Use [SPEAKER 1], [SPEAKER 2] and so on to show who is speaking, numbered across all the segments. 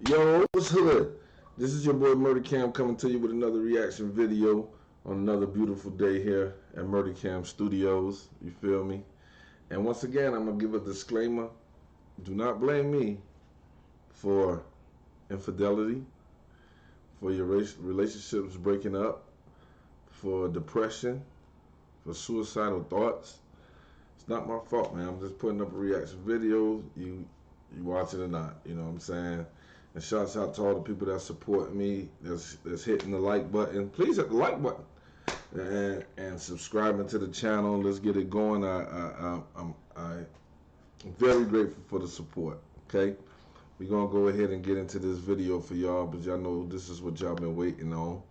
[SPEAKER 1] Yo, what's hood? This is your boy Murder Cam coming to you with another reaction video on another beautiful day here at Murder Cam Studios. You feel me? And once again, I'm gonna give a disclaimer. Do not blame me for infidelity, for your relationships breaking up, for depression, for suicidal thoughts. It's not my fault, man. I'm just putting up a reaction video. You watch it or not. You know what I'm saying? And shouts out to all the people that support me, that's hitting the like button. Please hit the like button and subscribing to the channel. Let's get it going. I'm very grateful for the support. Okay, we're gonna go ahead and get into this video for y'all, but y'all know this is what y'all been waiting on.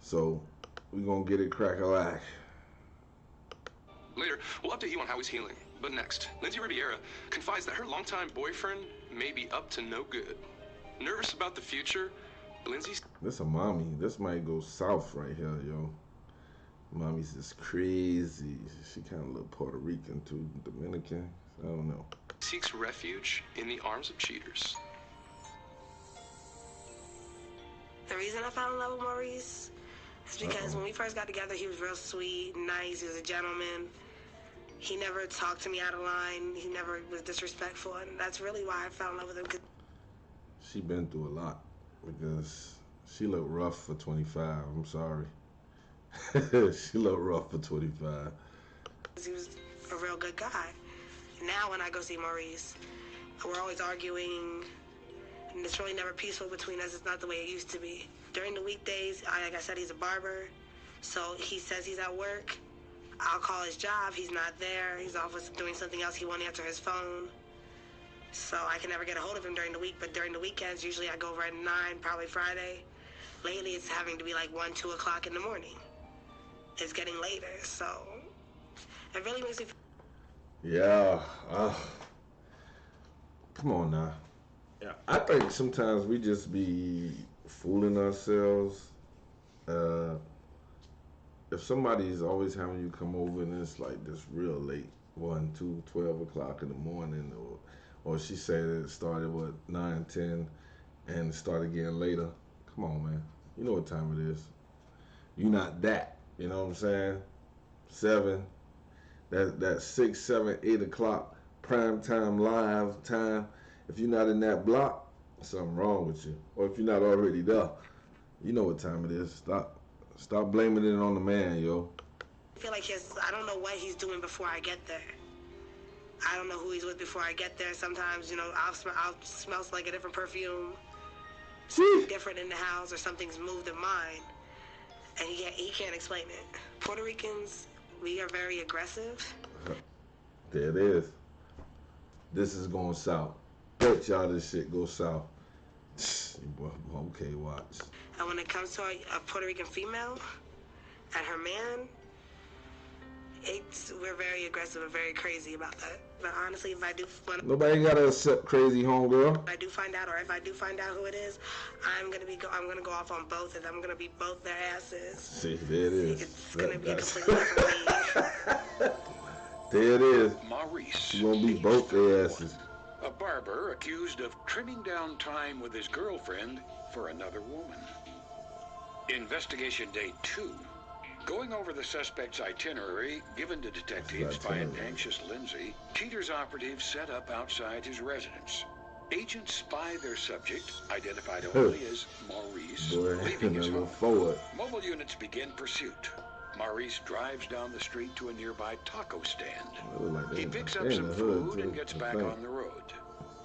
[SPEAKER 1] So we're gonna get it crack-a-lack.
[SPEAKER 2] Later, we'll update you on how he's healing. But next, Lindsay Riviera confides that her longtime boyfriend may be up to no good. Nervous about the future, Lindsay's...
[SPEAKER 1] This a mommy. This might go south right here, yo. Mommy's just crazy. She kind of a little Puerto Rican too, Dominican. I don't know.
[SPEAKER 2] Seeks refuge in the arms of cheaters.
[SPEAKER 3] The reason I fell in love with Maurice is because when we first got together, he was real sweet, nice, he was a gentleman. He never talked to me out of line. He never was disrespectful, and that's really why I fell in love with him.
[SPEAKER 1] She been through a lot because she looked rough for 25. I'm sorry. She looked rough for 25.
[SPEAKER 3] He was a real good guy. Now when I go see Maurice, we're always arguing, and it's really never peaceful between us. It's not the way it used to be. During the weekdays, like I said, he's a barber, so he says he's at work. I'll call his job. He's not there. He's off doing something else. He won't answer his phone. So I can never get a hold of him during the week, but during the weekends, usually I go over at 9, probably Friday. Lately, it's having to be like 1, 2 o'clock in the morning. It's getting later, so it really makes me feel...
[SPEAKER 1] Yeah. Come on now. Yeah, I think sometimes we just be fooling ourselves. If somebody's always having you come over and it's like this real late, 1, 2, 12 o'clock in the morning, or she said it started, 9, 10, and started getting later. Come on, man. You know what time it is. You not that. You know what I'm saying? 7. That 6, 7, 8 o'clock prime time live time. If you're not in that block, something wrong with you. Or if you're not already there, you know what time it is. Stop blaming it on the man, yo.
[SPEAKER 3] I feel like I don't know what he's doing before I get there. I don't know who he's with before I get there. Sometimes, I'll smell like a different perfume. Different in the house, or something's moved in mine. And he can't explain it. Puerto Ricans, we are very aggressive.
[SPEAKER 1] There it is. This is going south. Bet y'all this shit go south. Okay, watch.
[SPEAKER 3] And when it comes to a Puerto Rican female and her man, we're very aggressive and very crazy about that. But honestly, if I do...
[SPEAKER 1] Nobody gotta accept crazy homegirl.
[SPEAKER 3] If I do find out, or if I do find out who it is, I'm gonna go off on both of them. I'm gonna beat both their asses.
[SPEAKER 1] See, there it is.
[SPEAKER 3] It's gonna be a completely different league.
[SPEAKER 1] There it is.
[SPEAKER 4] Maurice.
[SPEAKER 1] You gonna beat both their asses.
[SPEAKER 4] A barber accused of trimming down time with his girlfriend for another woman. Investigation day 2. Going over the suspect's itinerary given to detectives by an anxious Lindsay, Cheater's operatives set up outside his residence. Agents spy their subject, identified only as Maurice, leaving his home.
[SPEAKER 1] Forward.
[SPEAKER 4] Mobile units begin pursuit. Maurice drives down the street to a nearby taco stand. He picks up some food and gets back on the road.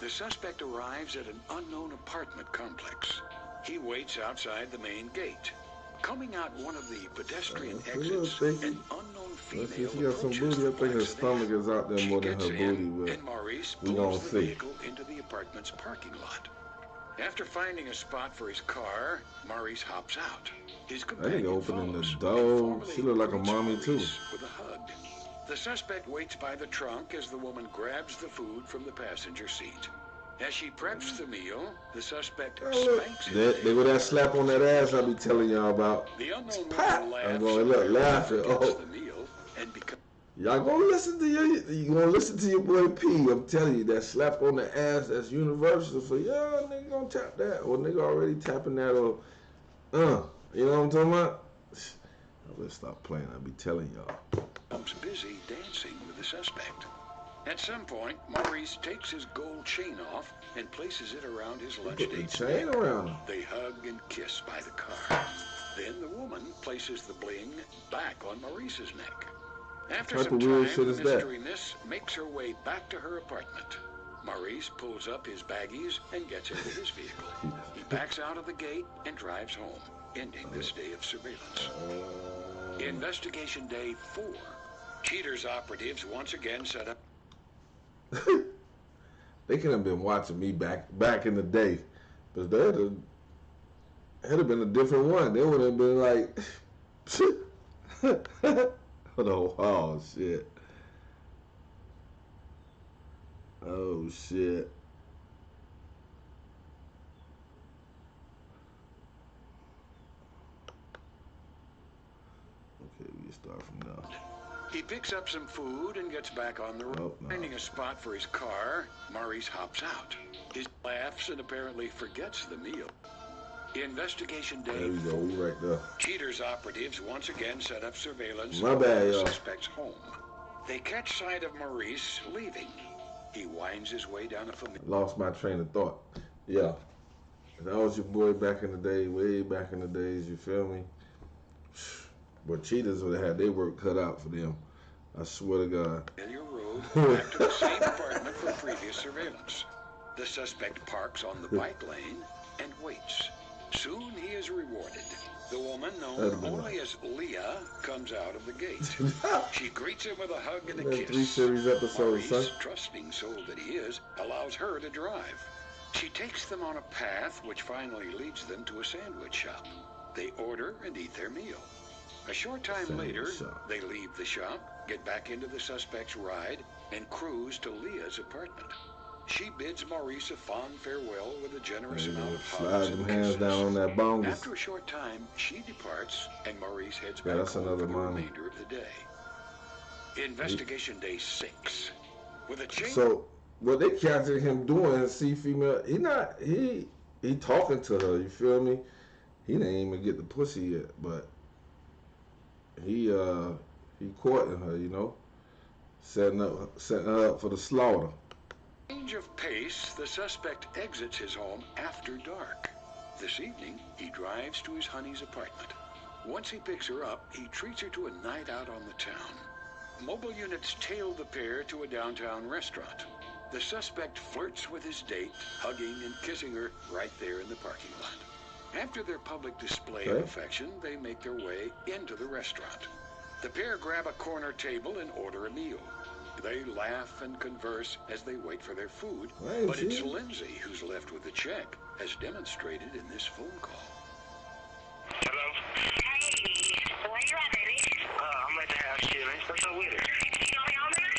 [SPEAKER 4] The suspect arrives at an unknown apartment complex. He waits outside the main gate. Coming out one of the pedestrian exits, an unknown female
[SPEAKER 1] she got some booty. I think her stomach is out there more than her booty.
[SPEAKER 4] And Maurice pulls the vehicle into the apartment's parking lot. After finding a spot for his car, Maurice hops out. His companion
[SPEAKER 1] opening the
[SPEAKER 4] follows,
[SPEAKER 1] door. She look like a mommy too.
[SPEAKER 4] With a hug. The suspect waits by the trunk as the woman grabs the food from the passenger seat. As she preps the meal, the suspect spanks him.
[SPEAKER 1] They go that slap on that ass I be telling y'all about.
[SPEAKER 4] The unknown
[SPEAKER 1] Pop!
[SPEAKER 4] woman laughs.
[SPEAKER 1] I'm going, look, laughing.
[SPEAKER 4] The meal and becomes
[SPEAKER 1] Y'all gonna listen to your boy P. I'm telling you, that slap on the ass, that's universal. So yeah, nigga gonna tap that, or nigga already tapping that, or you know what I'm talking about? I better stop playing. I be telling y'all.
[SPEAKER 4] Comes busy dancing with the suspect. At some point, Maurice takes his gold chain off and places it around his lunch date's neck. They hug and kiss by the car. Then the woman places the bling back on Maurice's neck. After some time, the mystery miss makes her way back to her apartment. Maurice pulls up his baggies and gets into his vehicle. He backs out of the gate and drives home, ending this day of surveillance. Investigation day 4. Cheaters operatives once again set up.
[SPEAKER 1] They could have been watching me back in the day, but it'd have been a different one. They would have been like, oh shit. Oh shit. Okay, we start from now.
[SPEAKER 4] He picks up some food and gets back on the road. Finding a spot for his car, Maurice hops out. He laughs and apparently forgets the meal. Investigation day.
[SPEAKER 1] There we go, we right there.
[SPEAKER 4] Cheaters operatives once again set up surveillance
[SPEAKER 1] on the
[SPEAKER 4] suspect's home. They catch sight of Maurice leaving. He winds his way down a familiar.
[SPEAKER 1] Lost my train of thought. Yeah. That was your boy back in the day, way back in the days, you feel me? But cheaters would have had their work cut out for them. I swear to God.
[SPEAKER 4] Road back to the same apartment for previous surveillance. The suspect parks on the bike lane and waits. Soon he is rewarded. The woman, known only as Leah, comes out of the gate. She greets him with a hug and a kiss.
[SPEAKER 1] 3 series episodes,
[SPEAKER 4] Maurice, trusting soul that he is, allows her to drive. She takes them on a path which finally leads them to a sandwich shop. They order and eat their meal. A short time later, they leave the shop, get back into the suspect's ride, and cruise to Leah's apartment. She bids Maurice a fond farewell with a generous amount of hugs and kisses.
[SPEAKER 1] Down on that bongus.
[SPEAKER 4] After a short time, she departs, and Maurice heads back home for the remainder of the day. Investigation day 6. With a chain.
[SPEAKER 1] So, what they captured him doing, see female, he talking to her, you feel me? He didn't even get the pussy yet, but he courting her, you know, setting her up for the slaughter.
[SPEAKER 4] Change of pace, the suspect exits his home after dark. This evening, he drives to his honey's apartment. Once he picks her up, he treats her to a night out on the town. Mobile units tail the pair to a downtown restaurant. The suspect flirts with his date, hugging and kissing her right there in the parking lot. After their public display of affection, they make their way into the restaurant. The pair grab a corner table and order a meal. They laugh and converse as they wait for their food, but it's Lindsay who's left with the check, as demonstrated in this phone call.
[SPEAKER 5] Hello? Hey, where you at, baby? I'm at the house chilling. What's up with it? You gonna be on there?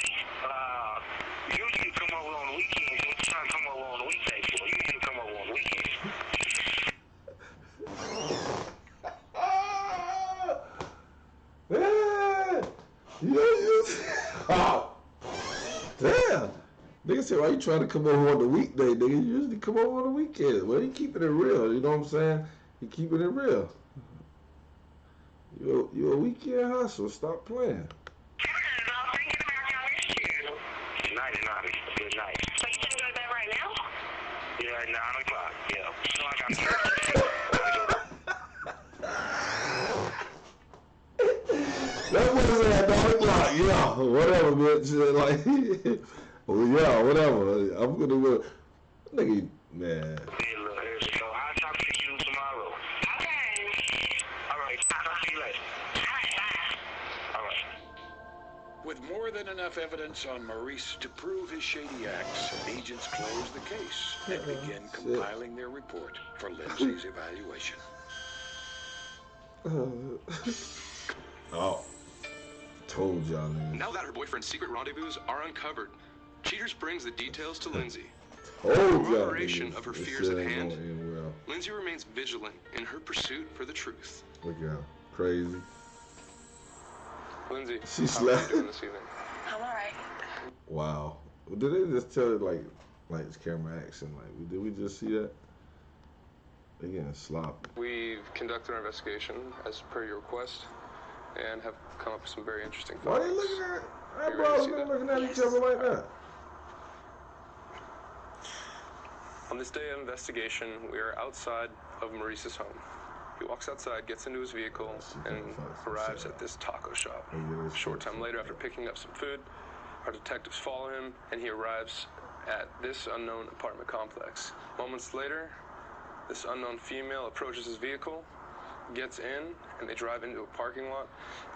[SPEAKER 5] Usually come over on the weekends. What you trying to come over on the weekdays for? You usually come over on the weekends.
[SPEAKER 1] Damn. Nigga said, why you trying to come over on the weekday, nigga? You usually come over on the weekend. Well, he keeping it real, you know what I'm saying? He keeping it real. You a weekend hustle, stop playing.
[SPEAKER 5] Night. Good night. So you can go to bed right now? Yeah, 9 o'clock, yeah. So I got church.
[SPEAKER 1] That was at 9 o'clock, yeah, whatever, bitch. Like, well, yeah, whatever. I'm gonna go. Nigga, man.
[SPEAKER 5] So I'll talk to you tomorrow. Okay. All right, I'll talk to you later. All right.
[SPEAKER 4] With more than enough evidence on Maurice to prove his shady acts, agents close the case and begin compiling their report for Lindsay's evaluation.
[SPEAKER 1] Oh. Told y'all, nigga.
[SPEAKER 2] Now that her boyfriend's secret rendezvous are uncovered, Cheaters brings the details to Lindsay. Corroboration of her fears at hand, Lindsay remains vigilant in her pursuit for the truth.
[SPEAKER 1] Look out. Crazy.
[SPEAKER 2] Lindsay,
[SPEAKER 1] She
[SPEAKER 2] how are
[SPEAKER 1] slapped.
[SPEAKER 2] you doing this evening?
[SPEAKER 3] I'm alright.
[SPEAKER 1] Wow. Did they just tell it like it's camera action? Like, did we just see that? They getting sloppy.
[SPEAKER 2] We've conducted our investigation as per your request and have come up with some very interesting
[SPEAKER 1] Why
[SPEAKER 2] findings.
[SPEAKER 1] they looking at?
[SPEAKER 2] You ready to
[SPEAKER 1] Eyebrows
[SPEAKER 2] see
[SPEAKER 1] been
[SPEAKER 2] that?
[SPEAKER 1] looking at
[SPEAKER 3] Yes.
[SPEAKER 1] each other like that.
[SPEAKER 2] On this day of investigation, we are outside of Maurice's home. He walks outside, gets into his vehicle, and arrives at this taco shop. A short time later, after picking up some food, our detectives follow him, and he arrives at this unknown apartment complex. Moments later, this unknown female approaches his vehicle, gets in, and they drive into a parking lot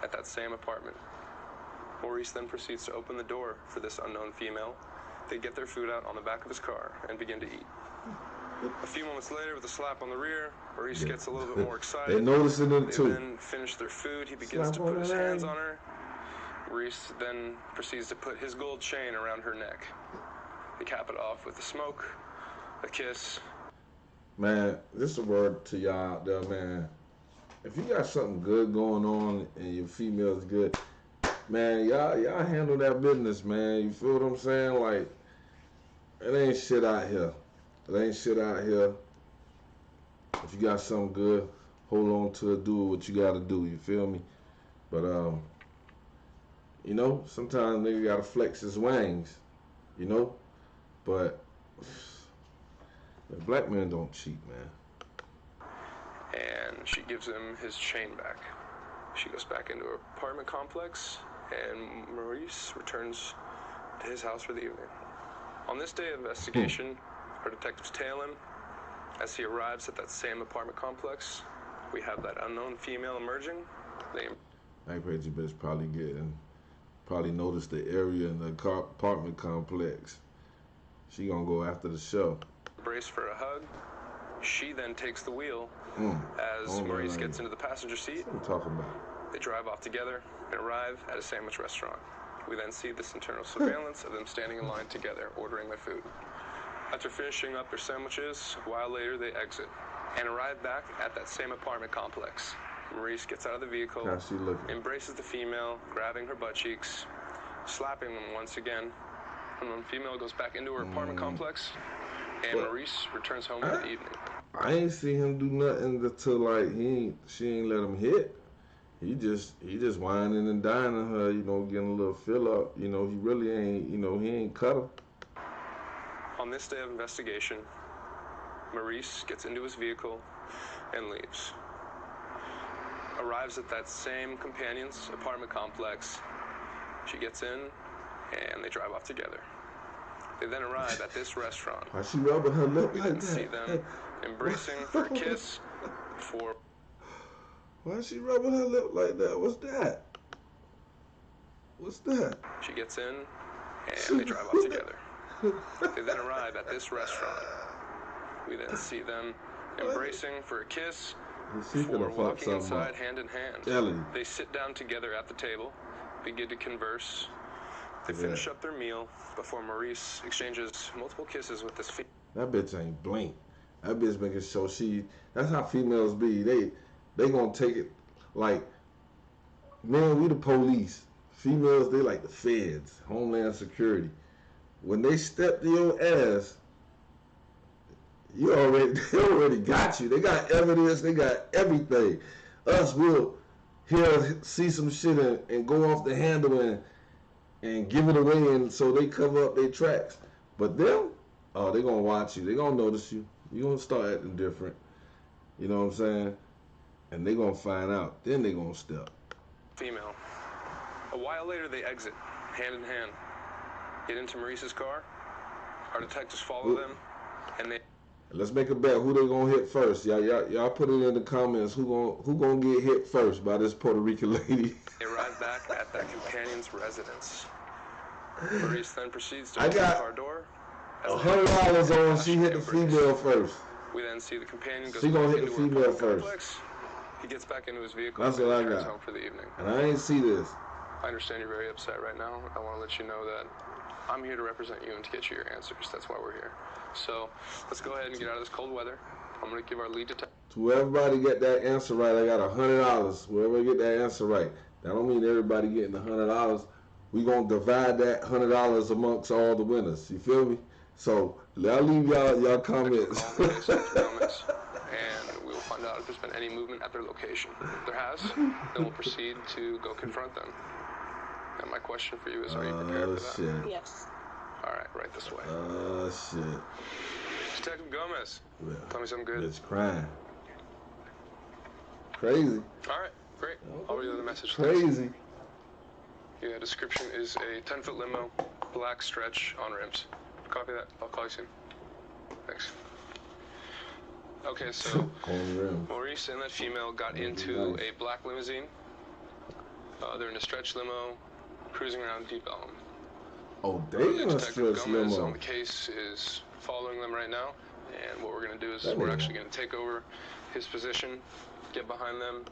[SPEAKER 2] at that same apartment. Maurice then proceeds to open the door for this unknown female. They get their food out on the back of his car and begin to eat. A few moments later, with a slap on the rear, Maurice gets a little bit more excited.
[SPEAKER 1] They noticing it too.
[SPEAKER 2] They then finish their food. He begins to put his hands on her. Maurice then proceeds to put his gold chain around her neck. They cap it off with a smoke, a kiss.
[SPEAKER 1] Man, this is a word to y'all out there, man. If you got something good going on and your female's good, man, y'all handle that business, man. You feel what I'm saying? Like, it ain't shit out here. It ain't shit out here. If you got something good, hold on to it. Do what you gotta do. You feel me? But you know, sometimes nigga gotta flex his wings. You know, but black men don't cheat, man.
[SPEAKER 2] And she gives him his chain back. She goes back into her apartment complex, and Maurice returns to his house for the evening. On this day of investigation, our detectives tail him. As he arrives at that same apartment complex, we have that unknown female emerging.
[SPEAKER 1] That crazy bitch probably noticed the area in the apartment complex. She gonna go after the show.
[SPEAKER 2] Embrace for a hug. She then takes the wheel as Maurice gets into the passenger seat.
[SPEAKER 1] What I'm talking about.
[SPEAKER 2] They drive off together and arrive at a sandwich restaurant. We then see this internal surveillance of them standing in line together, ordering their food. After finishing up their sandwiches, a while later they exit and arrive back at that same apartment complex. Maurice gets out of the vehicle,
[SPEAKER 1] how's she looking?
[SPEAKER 2] Embraces the female, grabbing her butt cheeks, slapping them once again. And when the female goes back into her apartment complex, and Maurice returns home for the evening.
[SPEAKER 1] I ain't see him do nothing until like she ain't let him hit. He just whining and dining her, you know, getting a little fill up. You know, he really ain't, you know, he ain't cut her.
[SPEAKER 2] On this day of investigation, Maurice gets into his vehicle and leaves. Arrives at that same companion's apartment complex. She gets in, and they drive off together. They then arrive at this restaurant.
[SPEAKER 1] Why she rubbing her lip
[SPEAKER 2] We
[SPEAKER 1] like
[SPEAKER 2] then
[SPEAKER 1] that?
[SPEAKER 2] see them embracing for a kiss before...
[SPEAKER 1] Why is she rubbing her lip like that? What's that? What's that?
[SPEAKER 2] She gets in, and they drive off together. They then arrive at this restaurant. We then see them embracing for a kiss before walking inside hand in hand. They sit down together at the table, begin to converse. They finish up their meal before Maurice exchanges multiple kisses with this female.
[SPEAKER 1] That bitch ain't blink. That bitch making sure that's how females be. They gonna take it like, man, we the police. Females, they like the feds, Homeland Security. When they step to your ass, they already got you. They got evidence, they got everything. Us, we'll see some shit and go off the handle and give it away, and so they cover up their tracks. But them, oh, they gonna watch you. They gonna notice you. You gonna start acting different. You know what I'm saying? And they gonna find out. Then they gonna step.
[SPEAKER 2] Female. A while later, they exit, hand in hand, get into Maurice's car. Our detectives follow them, and they...
[SPEAKER 1] Let's make a bet. Who they gonna hit first? Y'all put it in the comments. Who gonna get hit first by this Puerto Rican lady?
[SPEAKER 2] They arrive back at that companion's residence. Maurice then proceeds to open the car door.
[SPEAKER 1] $100 on she hit the female first.
[SPEAKER 2] We then see the companion goes
[SPEAKER 1] she gonna hit the female first.
[SPEAKER 2] Complex. He gets back into his vehicle
[SPEAKER 1] and returns
[SPEAKER 2] home for the evening.
[SPEAKER 1] And I ain't see this.
[SPEAKER 2] I understand you're very upset right now. I want to let you know that I'm here to represent you and to get you your answers. That's why we're here. So let's go ahead and get out of this cold weather. I'm going to give our lead detective.
[SPEAKER 1] To everybody get that answer right, I got $100. Whoever get that answer right. That don't mean everybody getting $100. We gonna divide that $100 amongst all the winners. You feel me? So I'll leave y'all comments.
[SPEAKER 2] And we will find out if there's been any movement at their location. If there has, then we'll proceed to go confront them. And my question for you is, are you prepared for that?
[SPEAKER 1] Shit.
[SPEAKER 3] Yes.
[SPEAKER 2] All right this way.
[SPEAKER 1] Shit.
[SPEAKER 2] Detective Gomez,
[SPEAKER 1] Yeah.
[SPEAKER 2] tell me something good.
[SPEAKER 1] It's crying. Crazy.
[SPEAKER 2] All right, great. I'll read you the message.
[SPEAKER 1] Crazy.
[SPEAKER 2] Yeah, description is a 10-foot limo, black stretch on rims. Copy that. I'll call you soon. Thanks. Okay, so Maurice and that female got into a black limousine. They're in a stretch limo, cruising around Deep Ellum.
[SPEAKER 1] Oh, they in a stretch
[SPEAKER 2] Gomez
[SPEAKER 1] limo.
[SPEAKER 2] on the case is following them right now, and what we're gonna do is we're actually gonna take over his position, get behind them.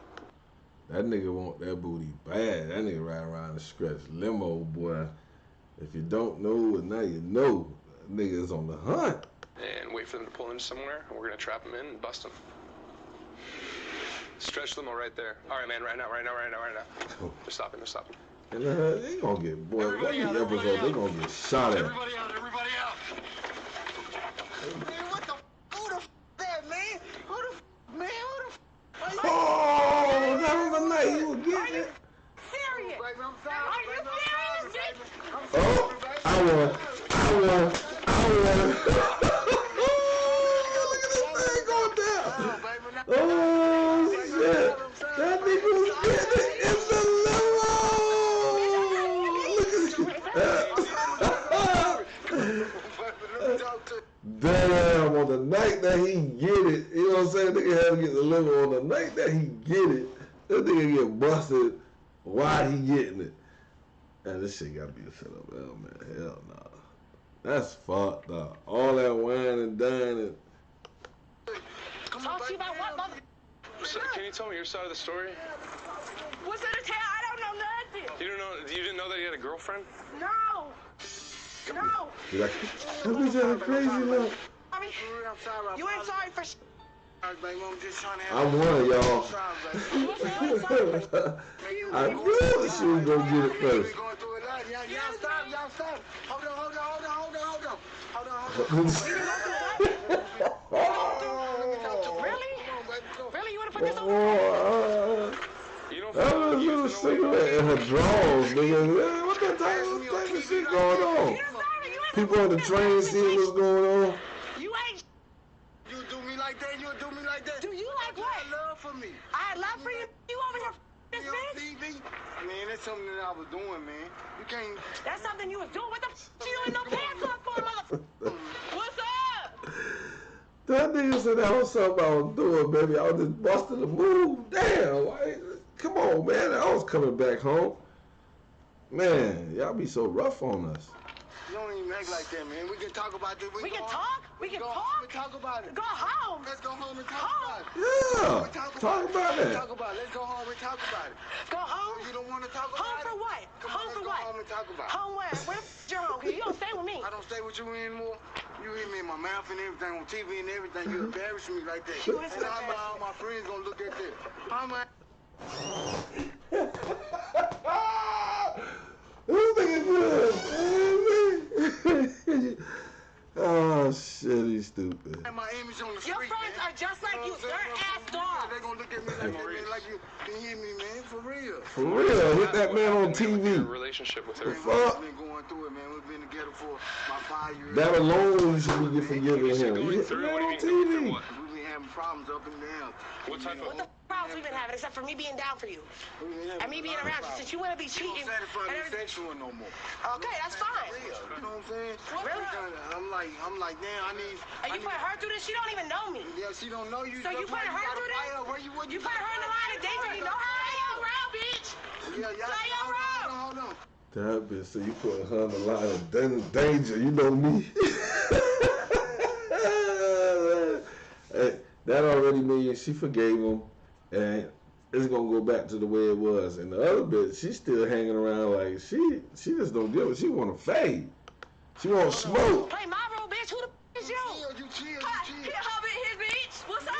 [SPEAKER 1] That nigga want that booty bad. That nigga ride around a stretch limo, boy. If you don't know, and now you know, that nigga is on the hunt.
[SPEAKER 2] And wait for them to pull in somewhere, and we're gonna trap them in and bust them. Stretch limo right there. All right, man, right now. They're stopping.
[SPEAKER 1] And they gonna get, boy, every episode, they gonna get shot at.
[SPEAKER 5] Everybody out. Man, what the? Who the that, man? Who the man?
[SPEAKER 1] Oh, that was the night you were getting it.
[SPEAKER 3] Serious? Are you serious, bitch?
[SPEAKER 1] Oh, I won. Oh, look at this thing going down. Oh, shit. That nigga was getting it in the limo. Look at damn, on the night that he get it, you know what I'm saying? Nigga had to get the limo on the night that he get it. That nigga get busted while he getting it. And this shit gotta be a setup. Hell, man. Hell nah. That's fucked up. All that wine and dining.
[SPEAKER 3] Talk to you about what, mother?
[SPEAKER 2] So, can you tell me your side of the story?
[SPEAKER 3] What's there to tell? I don't know nothing.
[SPEAKER 2] You didn't know that he had a girlfriend?
[SPEAKER 3] No.
[SPEAKER 1] You're like, that bitch had a crazy look.
[SPEAKER 3] I mean, you ain't sorry for
[SPEAKER 1] I won, y'all. I knew she was gonna get it first.
[SPEAKER 5] Y'all stop. Hold on.
[SPEAKER 3] Really? You wanna put this on?
[SPEAKER 1] That was a little cigarette in her drawers, nigga. What the type of shit going on? People on the train seeing what's going on.
[SPEAKER 3] You ain't.
[SPEAKER 5] You do me like that.
[SPEAKER 3] Do you like what?
[SPEAKER 5] You got love for me.
[SPEAKER 3] I had love for you. You over here, this bitch?
[SPEAKER 5] TV? Man, that's something that I was doing, man. You can't.
[SPEAKER 3] That's something you was doing. What the you doing no pants on for, motherfucker? What's up?
[SPEAKER 1] That nigga said that was something I was doing, baby. I was just busting the move. Damn, come on, man. I was coming back home. Man, y'all be so rough on us.
[SPEAKER 5] You don't even act like that, man. We can talk about this.
[SPEAKER 3] We can talk? We can talk?
[SPEAKER 5] We talk about it.
[SPEAKER 3] Go home.
[SPEAKER 5] Let's go home and talk about it.
[SPEAKER 1] Yeah, talk about that.
[SPEAKER 5] Talk about it. Let's go home and talk about it.
[SPEAKER 3] Go home?
[SPEAKER 5] You don't want to talk about
[SPEAKER 3] Home
[SPEAKER 5] it?
[SPEAKER 3] for what?
[SPEAKER 5] Come
[SPEAKER 3] Home
[SPEAKER 5] on,
[SPEAKER 3] for
[SPEAKER 5] let's
[SPEAKER 3] what?
[SPEAKER 5] go home and talk about it.
[SPEAKER 3] Home where? Where the your home? You don't stay with me.
[SPEAKER 5] I don't stay with you anymore. You hit me in my mouth and everything on TV and everything. You embarrass me like that.
[SPEAKER 3] You is
[SPEAKER 5] And all my friends gonna look at that.
[SPEAKER 1] This nigga good. Oh shit, he's stupid.
[SPEAKER 5] My image on the street,
[SPEAKER 3] Your friends
[SPEAKER 5] man.
[SPEAKER 3] are just like you. They're ass dogs.
[SPEAKER 5] They gonna look at me like you can hear me, man. For real.
[SPEAKER 1] For real, hit that man on
[SPEAKER 2] Your
[SPEAKER 1] TV.
[SPEAKER 2] relationship with her.
[SPEAKER 1] Fuck.
[SPEAKER 5] We've been going through it, man. We've been together for about 5 years.
[SPEAKER 1] That alone should be forgiving him. He hit the man on TV.
[SPEAKER 5] We've been having problems up and down.
[SPEAKER 2] What type
[SPEAKER 3] What the problems we've been having, except for me being down for you and me being around you, since you want to be cheating.
[SPEAKER 5] You don't satisfy
[SPEAKER 3] and
[SPEAKER 5] me
[SPEAKER 3] everything.
[SPEAKER 5] sexual no more.
[SPEAKER 3] Okay, that's fine.
[SPEAKER 5] You know what I'm saying?
[SPEAKER 3] Really?
[SPEAKER 5] I'm like, damn, I need.
[SPEAKER 3] And you put her through this? She don't even know me.
[SPEAKER 5] Yeah, she don't know you.
[SPEAKER 3] So you put her through this? You put her in the line of danger. You know her? Play your role, bitch.
[SPEAKER 5] Yeah,
[SPEAKER 3] Play your role.
[SPEAKER 5] hold on.
[SPEAKER 1] That bitch, so you put her in the line of danger. You know me. Hey, that already means she forgave him, and it's gonna go back to the way it was. And the other bitch, she's still hanging around like she just don't give it. She want to fade. She want smoke.
[SPEAKER 3] Play my role, bitch. Who the f is you?
[SPEAKER 5] You chill.
[SPEAKER 3] He a hobbit, his bitch. What's up?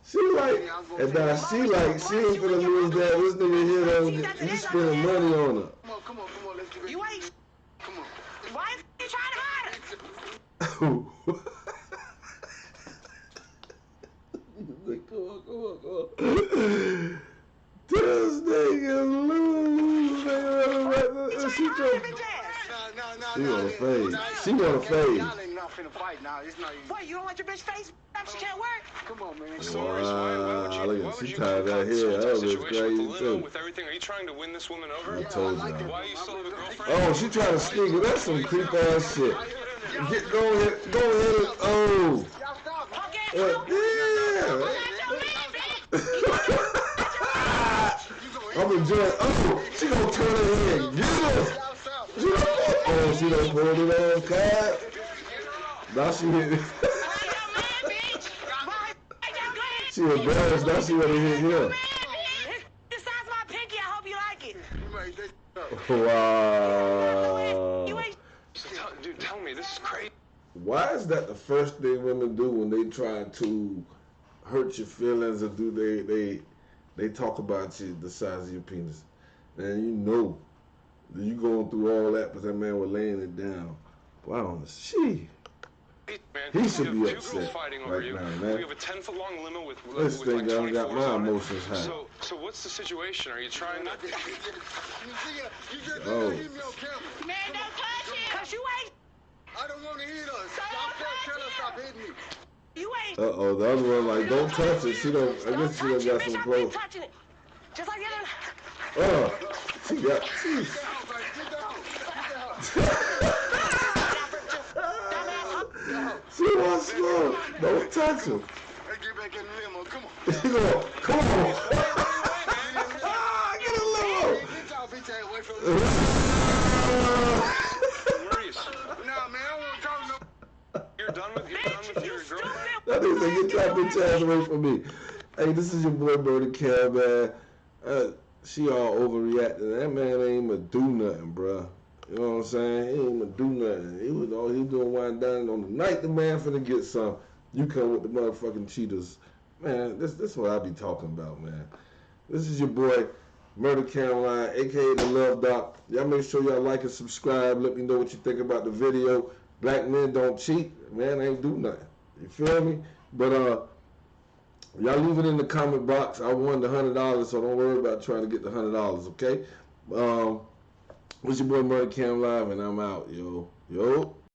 [SPEAKER 1] She like, And now she ain't finna lose that. This nigga here though, he's spending money on her.
[SPEAKER 5] Come on, let's get ready. You ain't. Come on. Why you trying to hide her?
[SPEAKER 1] Come on. This nigga lose. She gonna fade. She gonna fade.
[SPEAKER 5] Y'all ain't not finna fight now. It's not even. What, you don't want your bitch face? She can't work? Come on, man.
[SPEAKER 1] Wow, look at she tied that hair. That was crazy too.
[SPEAKER 2] With everything, are you trying to win this woman over?
[SPEAKER 1] I told you.
[SPEAKER 2] Why are you still have a girlfriend?
[SPEAKER 1] Oh, she trying to sneak it. That's some creep ass shit. Go ahead. Oh. I'm enjoying. Oh, she gonna turn her head. She done pulled it on, Cat. Now she hit it. She embarrassed. Now she wanna hit him.
[SPEAKER 3] This size my pinky. I hope you like it.
[SPEAKER 1] Wow.
[SPEAKER 2] Dude, tell me, this is crazy.
[SPEAKER 1] Why is that the first thing women do when they try to hurt your feelings, or do they talk about you, the size of your penis? And you know you going through all that, but that man was laying it down. Wow, he should be upset right now, man.
[SPEAKER 2] We have a 10-foot-long limo with
[SPEAKER 1] this thing
[SPEAKER 2] like 20
[SPEAKER 1] got my emotions high.
[SPEAKER 2] So what's the situation? Are you trying to?
[SPEAKER 1] Oh.
[SPEAKER 3] Man, don't touch it. Cause you ain't.
[SPEAKER 5] I don't want to hit us. Tell her stop hitting me.
[SPEAKER 3] You ain't.
[SPEAKER 1] Uh-oh, the other one like, don't touch it. She don't, I guess she done got some clothes.
[SPEAKER 3] Touching it. Just like that.
[SPEAKER 1] She got, she wants slow. Don't touch him.
[SPEAKER 5] Get back in the limo. Come on.
[SPEAKER 1] Come on. Get a limo.
[SPEAKER 5] Get your bitch ass away from me.
[SPEAKER 2] Maurice,
[SPEAKER 5] Nah, man, I won't talk no.
[SPEAKER 2] you're done with your girlfriend?
[SPEAKER 1] That nigga say, get your bitch ass away from me. Hey, this is your boy Birdie Cal, man. She all overreacting. That man ain't even do nothing, bruh. You know what I'm saying? He ain't even do nothing. He doing wine down on the night the man finna get some. You come with the motherfucking cheaters. Man, this what I be talking about, man. This is your boy, Murder Caroline, a.k.a. The Love Doc. Y'all make sure y'all like and subscribe. Let me know what you think about the video. Black men don't cheat. Man, ain't do nothing. You feel me? But, y'all leave it in the comment box. I won the $100, so don't worry about trying to get the $100, okay? It's your boy Murder Cam Live, and I'm out, yo.